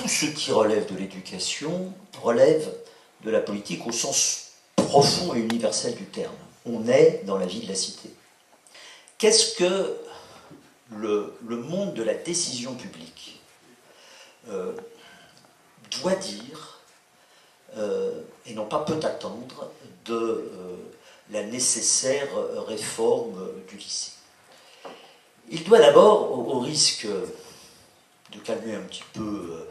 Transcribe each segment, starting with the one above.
ce qui relève de l'éducation relève de la politique au sens profond et universel du terme. On est dans la vie de la cité. Qu'est-ce que le monde de la décision publique doit dire, et non pas peut attendre, de la nécessaire réforme du lycée? Il doit d'abord, au risque de calmer un petit peu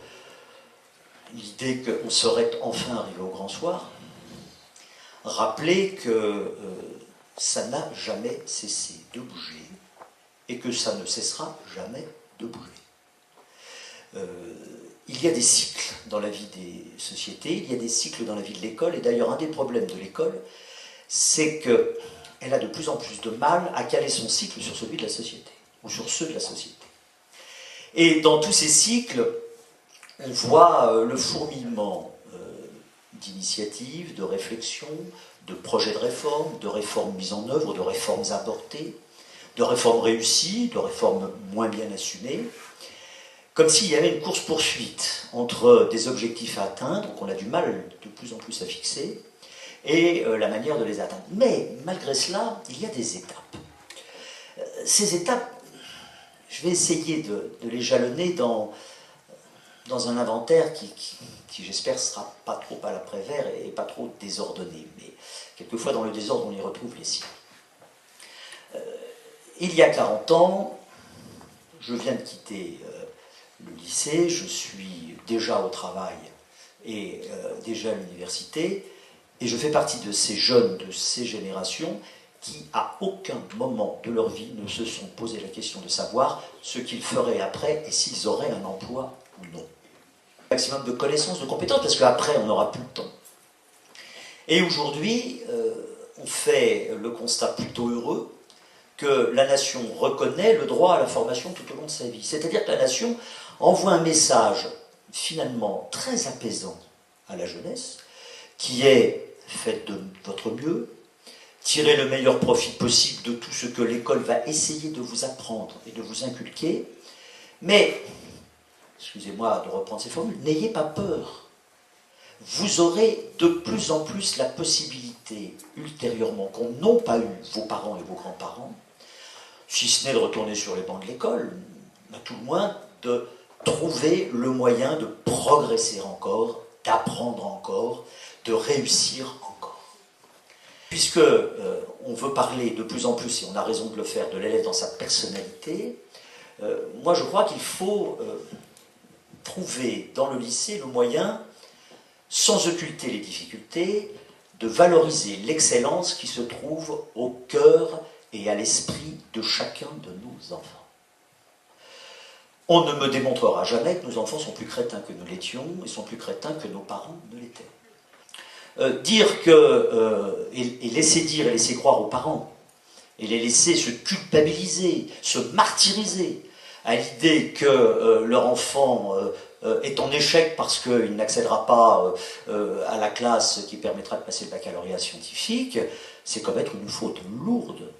l'idée qu'on serait enfin arrivé au grand soir, rappeler que ça n'a jamais cessé de bouger et que ça ne cessera jamais de bouger. Il y a des cycles dans la vie des sociétés, il y a des cycles dans la vie de l'école, et d'ailleurs un des problèmes de l'école, c'est qu'elle a de plus en plus de mal à caler son cycle sur celui de la société, ou sur ceux de la société. Et dans tous ces cycles, on voit le fourmillement d'initiatives, de réflexions, de projets de réformes mises en œuvre, de réformes apportées, de réformes réussies, de réformes moins bien assumées, comme s'il y avait une course-poursuite entre des objectifs à atteindre, qu'on a du mal de plus en plus à fixer, et la manière de les atteindre. Mais malgré cela, il y a des étapes. Ces étapes, je vais essayer de les jalonner dans un inventaire qui j'espère, ne sera pas trop à l'après-vert et pas trop désordonné. Mais quelquefois, dans le désordre, on y retrouve les signes. Il y a 40 ans, je viens de quitter le lycée, je suis déjà au travail et déjà à l'université, et je fais partie de ces jeunes, de ces générations qui, à aucun moment de leur vie, ne se sont posé la question de savoir ce qu'ils feraient après et s'ils auraient un emploi ou non. Maximum de connaissances, de compétences, parce qu'après, on n'aura plus le temps. Et aujourd'hui, on fait le constat plutôt heureux que la nation reconnaît le droit à la formation tout au long de sa vie. C'est-à-dire que la nation envoie un message finalement très apaisant à la jeunesse, qui est « faites de votre mieux », tirez le meilleur profit possible de tout ce que l'école va essayer de vous apprendre et de vous inculquer, mais, excusez-moi de reprendre ces formules, n'ayez pas peur. Vous aurez de plus en plus la possibilité, ultérieurement, qu'ont n'ont pas eu vos parents et vos grands-parents, si ce n'est de retourner sur les bancs de l'école, à tout le moins de trouver le moyen de progresser encore, d'apprendre encore, de réussir encore. Puisque on veut parler de plus en plus, et on a raison de le faire, de l'élève dans sa personnalité, moi je crois qu'il faut trouver dans le lycée le moyen, sans occulter les difficultés, de valoriser l'excellence qui se trouve au cœur et à l'esprit de chacun de nos enfants. On ne me démontrera jamais que nos enfants sont plus crétins que nous l'étions et sont plus crétins que nos parents ne l'étaient. Et laisser dire et laisser croire aux parents, et les laisser se culpabiliser, se martyriser à l'idée que leur enfant est en échec parce qu'il n'accédera pas à la classe qui permettra de passer le baccalauréat scientifique, c'est commettre une faute lourde.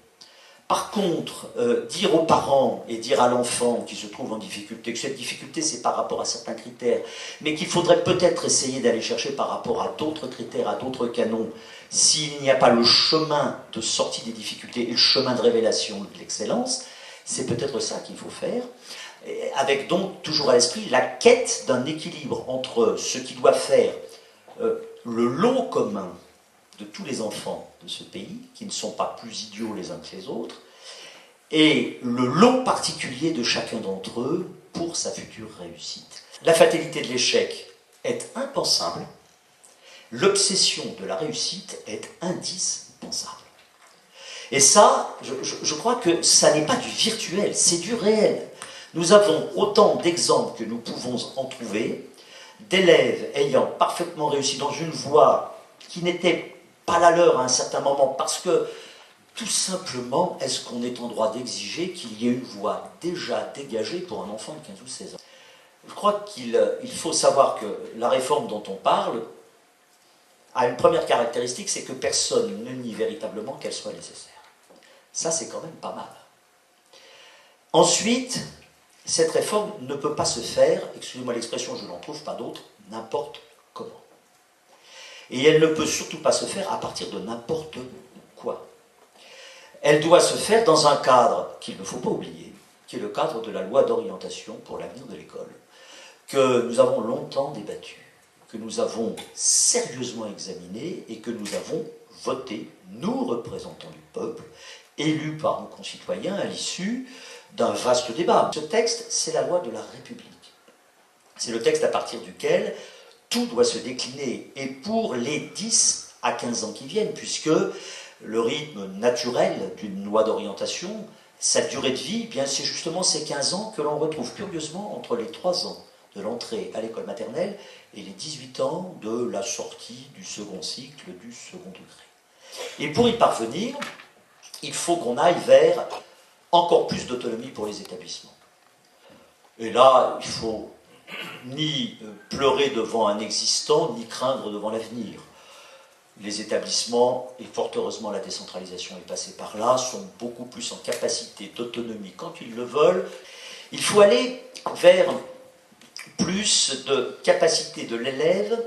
Par contre, dire aux parents et dire à l'enfant qui se trouve en difficulté, que cette difficulté c'est par rapport à certains critères, mais qu'il faudrait peut-être essayer d'aller chercher par rapport à d'autres critères, à d'autres canons, s'il n'y a pas le chemin de sortie des difficultés et le chemin de révélation de l'excellence, c'est peut-être ça qu'il faut faire, avec donc toujours à l'esprit la quête d'un équilibre entre ce qui doit faire le lot commun de tous les enfants de ce pays, qui ne sont pas plus idiots les uns que les autres, et le lot particulier de chacun d'entre eux pour sa future réussite. La fatalité de l'échec est impensable, l'obsession de la réussite est indispensable. Et ça, je crois que ça n'est pas du virtuel, c'est du réel. Nous avons autant d'exemples que nous pouvons en trouver, d'élèves ayant parfaitement réussi dans une voie qui n'était pas la leur à un certain moment, parce que, tout simplement, est-ce qu'on est en droit d'exiger qu'il y ait une voie déjà dégagée pour un enfant de 15 ou 16 ans? Je crois qu'il faut savoir que la réforme dont on parle a une première caractéristique, c'est que personne ne nie véritablement qu'elle soit nécessaire. Ça, c'est quand même pas mal. Ensuite, cette réforme ne peut pas se faire, excusez-moi l'expression, je n'en trouve pas d'autre, n'importe comment. Et elle ne peut surtout pas se faire à partir de n'importe quoi. Elle doit se faire dans un cadre qu'il ne faut pas oublier, qui est le cadre de la loi d'orientation pour l'avenir de l'école, que nous avons longtemps débattu, que nous avons sérieusement examiné et que nous avons voté, nous représentants du peuple, élus par nos concitoyens à l'issue d'un vaste débat. Ce texte, c'est la loi de la République. C'est le texte à partir duquel tout doit se décliner, et pour les 10 à 15 ans qui viennent, puisque le rythme naturel d'une loi d'orientation, sa durée de vie, eh bien c'est justement ces 15 ans que l'on retrouve curieusement entre les 3 ans de l'entrée à l'école maternelle et les 18 ans de la sortie du second cycle, du second degré. Et pour y parvenir, il faut qu'on aille vers encore plus d'autonomie pour les établissements. Et là, il ne faut ni pleurer devant un existant, ni craindre devant l'avenir. Les établissements, et fort heureusement la décentralisation est passée par là, sont beaucoup plus en capacité d'autonomie quand ils le veulent. Il faut aller vers plus de capacité de l'élève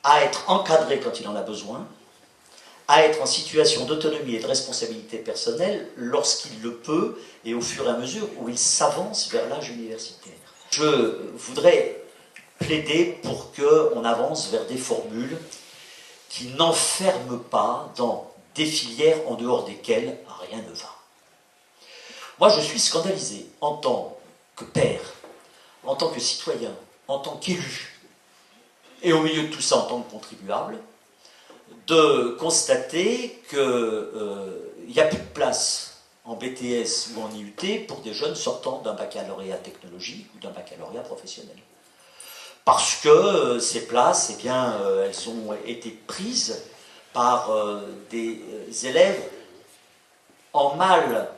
à être encadré quand il en a besoin, à être en situation d'autonomie et de responsabilité personnelle lorsqu'il le peut et au fur et à mesure où il s'avance vers l'âge universitaire. Je voudrais plaider pour qu'on avance vers des formules qui n'enferment pas dans des filières en dehors desquelles rien ne va. Moi, je suis scandalisé en tant que père, en tant que citoyen, en tant qu'élu, et au milieu de tout ça en tant que contribuable, de constater qu'il n'y a plus de place en BTS ou en IUT pour des jeunes sortant d'un baccalauréat technologique ou d'un baccalauréat professionnel. Parce que ces places, eh bien, elles ont été prises par des élèves en mal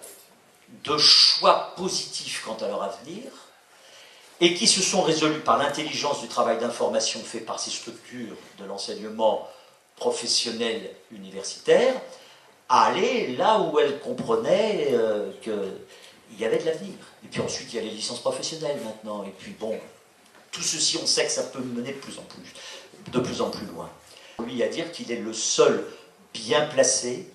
de choix positifs quant à leur avenir, et qui se sont résolus par l'intelligence du travail d'information fait par ces structures de l'enseignement professionnel universitaire, à aller là où elles comprenaient qu'il y avait de l'avenir. Et puis ensuite, il y a les licences professionnelles maintenant, et puis bon, tout ceci, on sait que ça peut mener de plus en plus loin. Lui à dire qu'il est le seul bien placé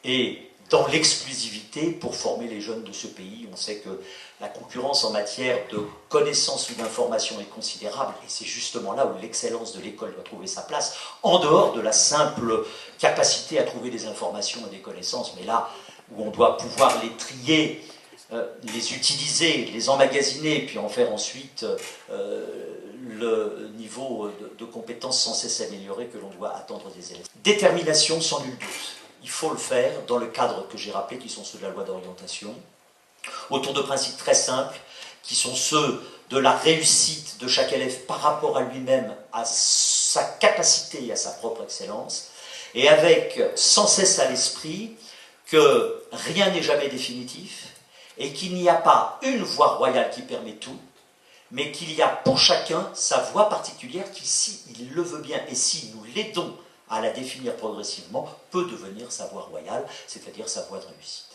et dans l'exclusivité pour former les jeunes de ce pays. On sait que la concurrence en matière de connaissances ou d'information est considérable, et c'est justement là où l'excellence de l'école doit trouver sa place, en dehors de la simple capacité à trouver des informations et des connaissances, mais là où on doit pouvoir les trier, les utiliser, les emmagasiner, puis en faire ensuite le niveau de compétences sans cesse amélioré que l'on doit attendre des élèves. Détermination sans nul doute. Il faut le faire dans le cadre que j'ai rappelé, qui sont ceux de la loi d'orientation, autour de principes très simples, qui sont ceux de la réussite de chaque élève par rapport à lui-même, à sa capacité et à sa propre excellence, et avec sans cesse à l'esprit que rien n'est jamais définitif, et qu'il n'y a pas une voie royale qui permet tout, mais qu'il y a pour chacun sa voie particulière qui, si il le veut bien, et si nous l'aidons à la définir progressivement, peut devenir sa voie royale, c'est-à-dire sa voie de réussite.